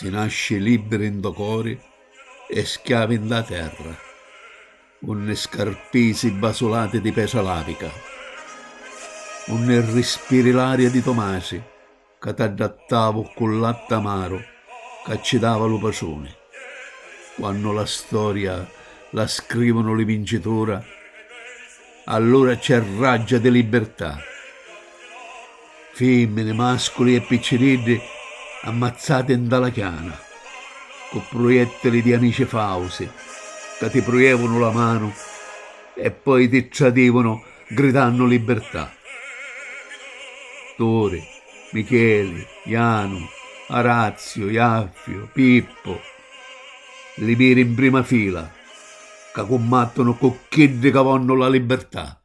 Si nasce liberi in do cori e schiavi in da terra, con ne scarpisi basolati di pesa lavica, con ne respiri l'aria di Tomasi, che t'adattavo con latte amaro, che ci dava lo pacione. Quando la storia la scrivono le vincitori, allora c'è raggia di libertà. Femmine, mascoli e piccirilli ammazzati in dalla chiana, con proiettili di amici fausi, che ti proievano la mano e poi ti tradivano gridando libertà. Tore, Michele, Iano, Arazio, Iaffio, Pippo, li viri in prima fila, che combattono con chi che vanno la libertà.